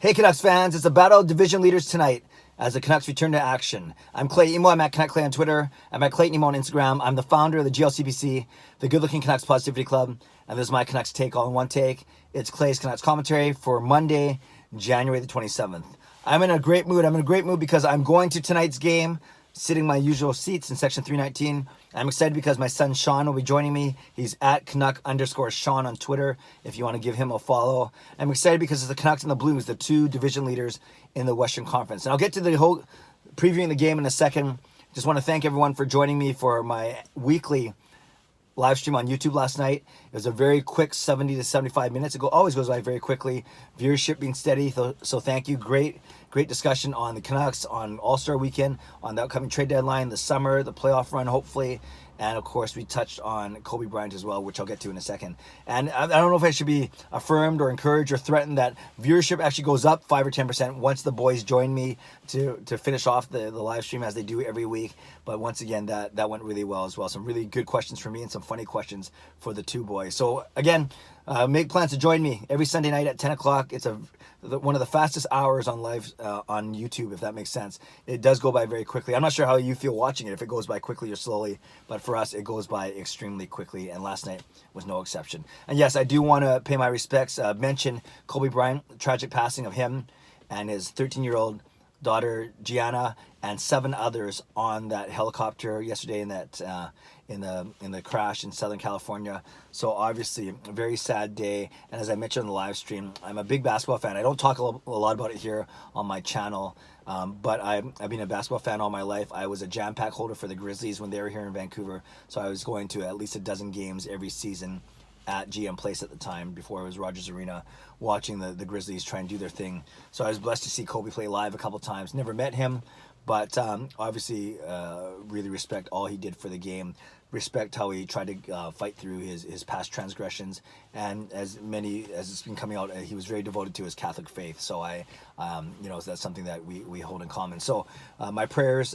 Hey Canucks fans, it's a battle of division leaders tonight as the Canucks return to action. I'm Clay Emo, I'm at Canuck Clay on Twitter, I'm at Clayton Emo on Instagram. I'm the founder of the GLCPC, the Good Looking Canucks Positivity Club, and this is my Canucks take all in one take. It's Clay's Canucks commentary for Monday, January the 27th. I'm in a great mood because I'm going to tonight's game, sitting in my usual seats in section 319. I'm excited because my son Sean will be joining me. He's at Canuck_Sean on Twitter if you want to give him a follow. I'm excited because it's the Canucks and the Blues, the two division leaders in the Western Conference. And I'll get to the whole previewing the game in a second. Just want to thank everyone for joining me for my weekly live stream on YouTube last night. It was a very quick 70 to 75 minutes. It always goes by very quickly. Viewership being steady, so thank you. Great discussion on the Canucks, on All-Star Weekend, on the upcoming trade deadline, the summer, the playoff run, hopefully. And of course, we touched on Kobe Bryant as well, which I'll get to in a second. And I don't know if I should be affirmed or encouraged or threatened that viewership actually goes up 5 or 10% once the boys join me to finish off the live stream as they do every week. But once again, that went really well as well. Some really good questions for me and some funny questions for the two boys. So again, make plans to join me every Sunday night at 10 o'clock. It's one of the fastest hours on live on YouTube, if that makes sense. It does go by very quickly. I'm not sure how you feel watching it, if it goes by quickly or slowly, but for us, it goes by extremely quickly, and last night was no exception. And yes, I do want to pay my respects, mention Kobe Bryant, the tragic passing of him and his 13-year-old daughter Gianna and 7 others on that helicopter yesterday in that in the crash in Southern California. So obviously a very sad day, and as I mentioned on the live stream, I'm a big basketball fan. I don't talk a lot about it here on my channel, but I've been a basketball fan all my life. I was a jam pack holder for the Grizzlies when they were here in Vancouver, so I was going to at least a dozen games every season at GM Place at the time, before it was Rogers Arena, watching the Grizzlies try and do their thing. So I was blessed to see Kobe play live a couple times. Never met him, but obviously really respect all he did for the game. Respect how he tried to fight through his past transgressions, and as it's been coming out, he was very devoted to his Catholic faith. So that's something that we hold in common. So my prayers,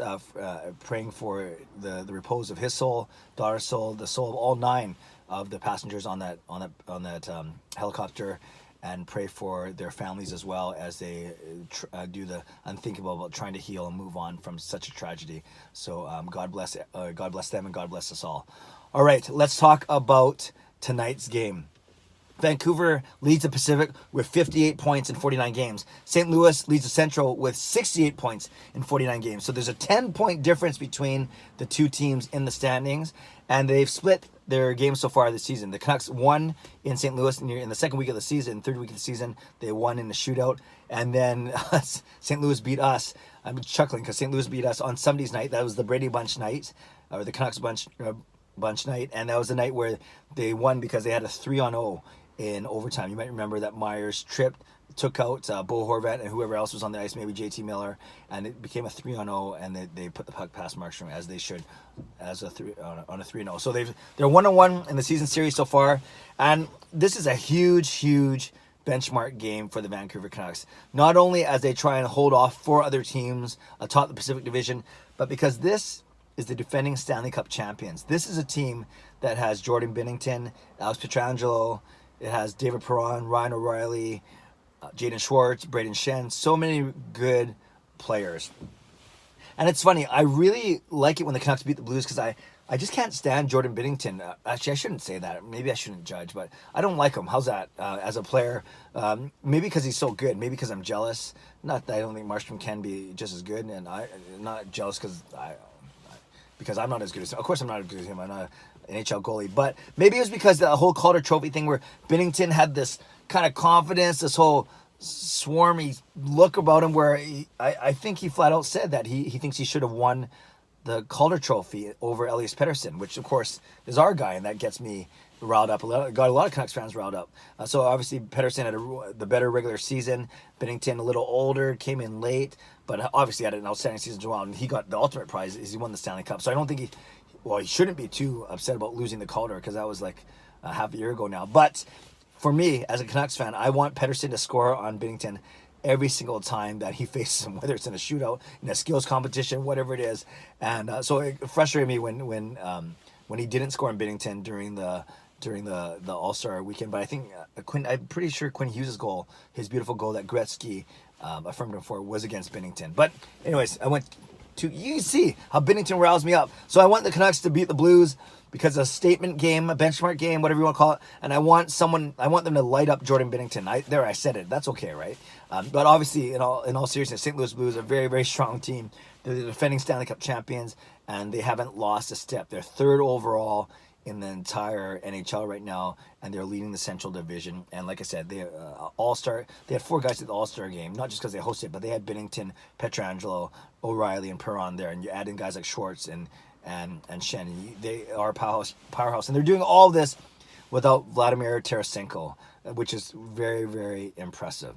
praying for the repose of his soul, daughter's soul, the soul of all 9 of the passengers on that helicopter, and pray for their families as well as they do the unthinkable about trying to heal and move on from such a tragedy. So God bless them, and God bless us all. All right, let's talk about tonight's game. Vancouver leads the Pacific with 58 points in 49 games. St. Louis leads the Central with 68 points in 49 games. So there's a 10-point difference between the two teams in the standings, and they've split their games so far this season. The Canucks won in St. Louis in the second week of the season, third week of the season. They won in the shootout, and then St. Louis beat us. I'm chuckling because St. Louis beat us on Sunday's night. That was the Brady Bunch night, or the Canucks bunch night, and that was the night where they won because they had a 3-on-0 in overtime. You might remember that Myers tripped, took out Bo Horvat and whoever else was on the ice, maybe JT Miller, and it became a 3-on-0, and they put the puck past Markstrom as they should, as on a 3-0. So they're 1-1 in the season series so far, and this is a huge benchmark game for the Vancouver Canucks. Not only as they try and hold off 4 other teams atop the Pacific Division, but because this is the defending Stanley Cup champions. This is a team that has Jordan Binnington, Alex Pietrangelo. It has David Perron, Ryan O'Reilly, Jaden Schwartz, Braden Shen. So many good players. And it's funny, I really like it when the Canucks beat the Blues because I just can't stand Jordan Binnington. Actually, I shouldn't say that. Maybe I shouldn't judge, but I don't like him. How's that as a player? Maybe because he's so good. Maybe because I'm jealous. Not that I don't think Markstrom can be just as good, and I'm not jealous because I'm not as good as him. Of course I'm not as good as him. I'm not an NHL goalie. But maybe it was because the whole Calder Trophy thing where Binnington had this kind of confidence, this whole swarmy look about him where I think he flat out said that he thinks he should have won the Calder Trophy over Elias Pettersson, which of course is our guy, and that gets me riled up. Got a lot of Canucks fans riled up. So obviously Pettersson had the better regular season. Binnington a little older, came in late, but obviously had an outstanding season as well. And he got the ultimate prize is he won the Stanley Cup. So I don't think he shouldn't be too upset about losing the Calder because that was like a half a year ago now. But for me, as a Canucks fan, I want Pettersson to score on Binnington every single time that he faces him, whether it's in a shootout, in a skills competition, whatever it is. And so it frustrated me when he didn't score on Binnington during the during the All-Star weekend. But I think I'm pretty sure Quinn Hughes' goal, his beautiful goal that Gretzky affirmed him for, was against Binnington. But anyways, you can see how Binnington riles me up. So I want the Canucks to beat the Blues because a statement game, a benchmark game, whatever you want to call it. And I want them to light up Jordan Binnington. I said it. That's okay, right? But obviously, in all seriousness, St. Louis Blues are a very, very strong team. They're the defending Stanley Cup champions, and they haven't lost a step. They're third overall in the entire NHL right now, and they're leading the Central Division. And like I said, they All-Star. They had 4 guys at the All-Star game, not just because they hosted, but they had Binnington, Pietrangelo, O'Reilly, and Perron there, and you add in guys like Schwartz and Shen. And they are a powerhouse, and they're doing all this without Vladimir Tarasenko, which is very, very impressive.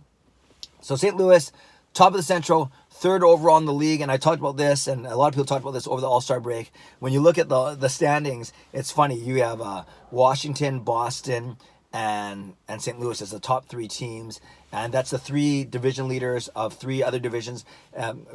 So St. Louis, top of the Central, third overall in the league, and I talked about this, and a lot of people talked about this over the All-Star break. When you look at the standings, it's funny. You have Washington, Boston, and St. Louis as the top 3 teams, and that's the 3 division leaders of 3 other divisions,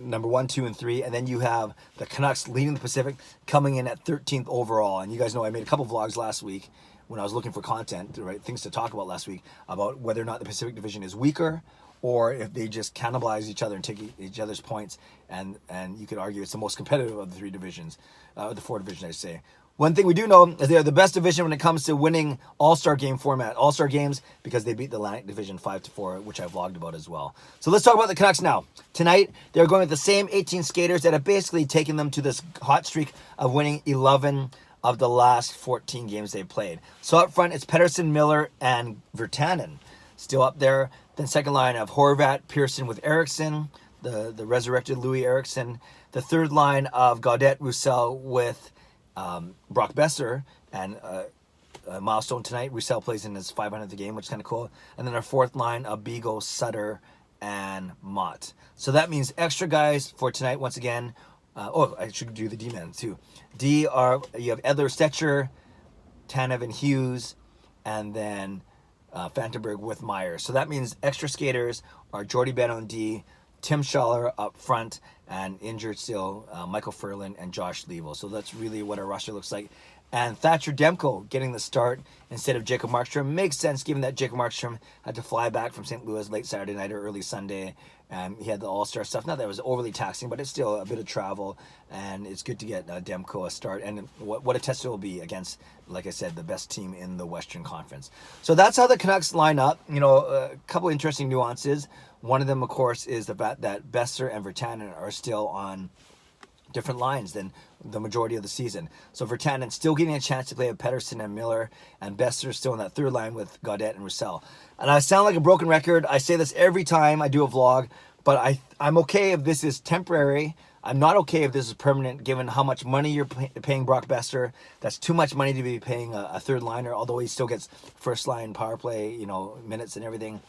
number 1, 2, and 3, and then you have the Canucks leading the Pacific, coming in at 13th overall. And you guys know I made a couple vlogs last week when I was looking for content, right, things to talk about last week, about whether or not the Pacific Division is weaker, or if they just cannibalize each other and take each other's points, and you could argue it's the most competitive of the 3 divisions, the 4 divisions, I say. One thing we do know is they're the best division when it comes to winning All-Star game format, All-Star games, because they beat the Atlantic Division 5-4, which I vlogged about as well. So let's talk about the Canucks now. Tonight, they're going with the same 18 skaters that have basically taken them to this hot streak of winning 11 of the last 14 games they've played. So up front, it's Pettersson, Miller, and Virtanen still up there. Then second line of Horvat, Pearson with Eriksson, the resurrected Louis Eriksson. The third line of Gaudette, Roussel with Brock Besser, and a milestone tonight. Roussel plays in his 500th game, which is kind of cool. And then our fourth line of Beagle, Sutter, and Mott. So that means extra guys for tonight once again. I should do the D-men too. You have Edler, Stetcher, Tanev, and Hughes, and then Fantenberg with Myers. So that means extra skaters are Jordy Ben on D, Tim Schaller up front, and injured still Michael Ferland and Josh Leavell. So that's really what our roster looks like. And Thatcher Demko getting the start instead of Jacob Markstrom makes sense, given that Jacob Markstrom had to fly back from St. Louis late Saturday night or early Sunday. He had the All-Star stuff. Not that it was overly taxing, but it's still a bit of travel, and it's good to get Demko a start. And what a test it will be against, like I said, the best team in the Western Conference. So that's how the Canucks line up. A couple interesting nuances. One of them, of course, is the fact that Besser and Virtanen are still on different lines than the majority of the season. So Virtanen still getting a chance to play with Pettersson and Miller, and Besser still in that third line with Gaudette and Roussel. And I sound like a broken record. I say this every time I do a vlog, but I'm okay if this is temporary. I'm not okay if this is permanent, given how much money you're paying Brock Besser. That's too much money to be paying a third liner, although he still gets first line power play, minutes and everything.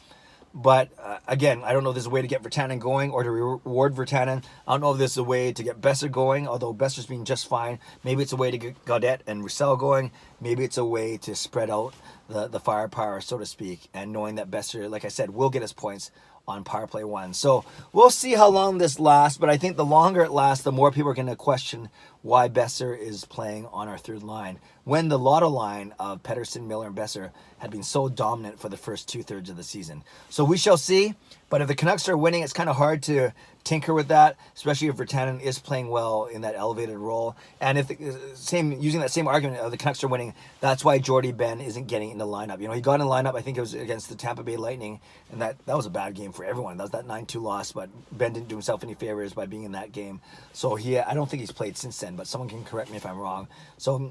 But again, I don't know if there's a way to get Virtanen going or to reward Virtanen. I don't know if there's a way to get Besser going, although Besser's been just fine. Maybe it's a way to get Gaudette and Roussel going. Maybe it's a way to spread out the firepower, so to speak, and knowing that Besser, like I said, will get his points on power play 1. So we'll see how long this lasts, but I think the longer it lasts, the more people are going to question why Besser is playing on our third line, when the Lotto line of Pettersson, Miller, and Besser had been so dominant for the first 2/3 of the season. So we shall see, but if the Canucks are winning, it's kind of hard to tinker with that, especially if Virtanen is playing well in that elevated role. And if using that same argument of the Canucks are winning, that's why Jordy Ben isn't getting in the lineup. He got in the lineup, I think it was against the Tampa Bay Lightning, and that was a bad game for everyone. That was that 9-2 loss, but Ben didn't do himself any favors by being in that game. So I don't think he's played since then, but someone can correct me if I'm wrong. So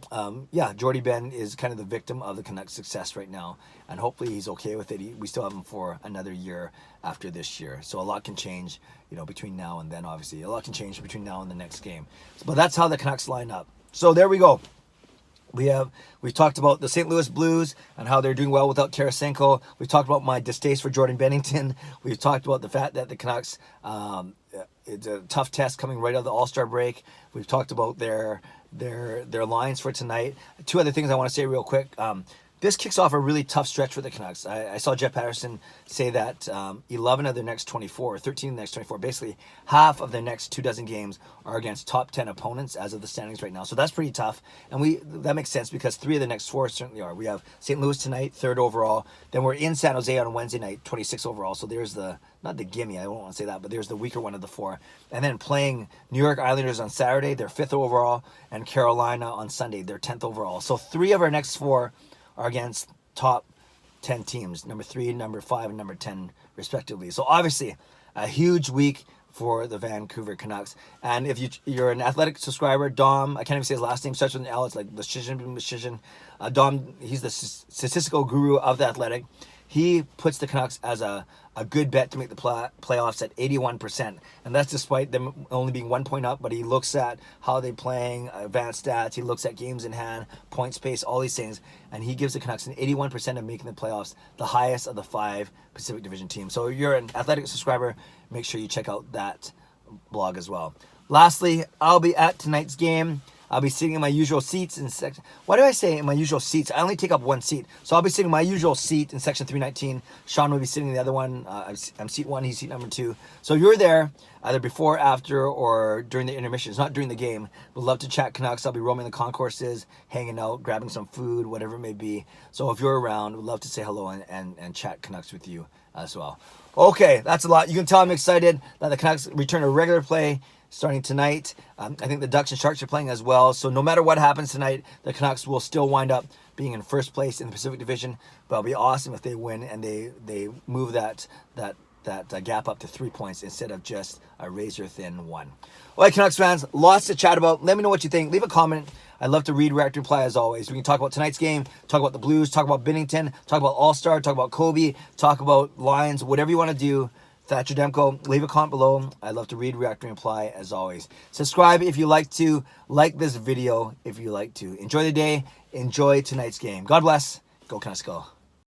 Jordy Ben is kind of the victim of the Canucks' success right now, and hopefully he's okay with it. We still have him for another year after this year. So a lot can change, between now and then, obviously. A lot can change between now and the next game. But that's how the Canucks line up. So there we go. We've talked about the St. Louis Blues and how they're doing well without Tarasenko. We've talked about my distaste for Jordan Binnington. We've talked about the fact that the Canucks, it's a tough test coming right out of the All-Star break. We've talked about their lines for tonight. 2 other things I want to say real quick. this kicks off a really tough stretch for the Canucks. I saw Jeff Patterson say that 11 of their next 24, or 13 of the next 24, basically half of their next 24 games are against top 10 opponents as of the standings right now. So that's pretty tough. And that makes sense because 3 of the next 4 certainly are. We have St. Louis tonight, 3rd overall. Then we're in San Jose on Wednesday night, 26 overall. So there's not the gimme, I don't want to say that, but there's the weaker one of the 4. And then playing New York Islanders on Saturday, they're 5th overall, and Carolina on Sunday, they're 10th overall. So 3 of our next 4 are against top 10 teams, number 3, number 5, and number 10 respectively. So obviously a huge week for the Vancouver Canucks. And if you're an Athletic subscriber, Dom, I can't even say his last name, starts with an L, it's like Mashishin. Dom, he's the statistical guru of the Athletic. He puts the Canucks as a good bet to make the playoffs at 81%. And that's despite them only being 1 point up, but he looks at how they're playing, advanced stats, he looks at games in hand, points pace, all these things, and he gives the Canucks an 81% of making the playoffs, the highest of the 5 Pacific Division teams. So if you're an Athletic subscriber, make sure you check out that blog as well. Lastly, I'll be at tonight's game. I'll be sitting in my usual seats in section... Why do I say in my usual seats? I only take up 1 seat. So I'll be sitting in my usual seat in section 319. Sean will be sitting in the other one. I'm seat 1, he's seat number 2. So if you're there, either before, after, or during the intermissions, not during the game, we'd love to chat Canucks. I'll be roaming the concourses, hanging out, grabbing some food, whatever it may be. So if you're around, we'd love to say hello and chat Canucks with you as well. Okay, that's a lot. You can tell I'm excited that the Canucks return to regular play starting tonight. I think the Ducks and Sharks are playing as well. So no matter what happens tonight, the Canucks will still wind up being in first place in the Pacific Division. But it'll be awesome if they win and they move that gap up to 3 points instead of just a razor-thin 1. All right, Canucks fans, lots to chat about. Let me know what you think. Leave a comment. I'd love to read, react, and reply as always. We can talk about tonight's game, talk about the Blues, talk about Binnington, talk about All-Star, talk about Kobe, talk about Lions, whatever you want to do. Thatcher Demko, leave a comment below. I'd love to read, react, and reply as always. Subscribe if you like to. Like this video if you like to. Enjoy the day. Enjoy tonight's game. God bless. Go Canucks go.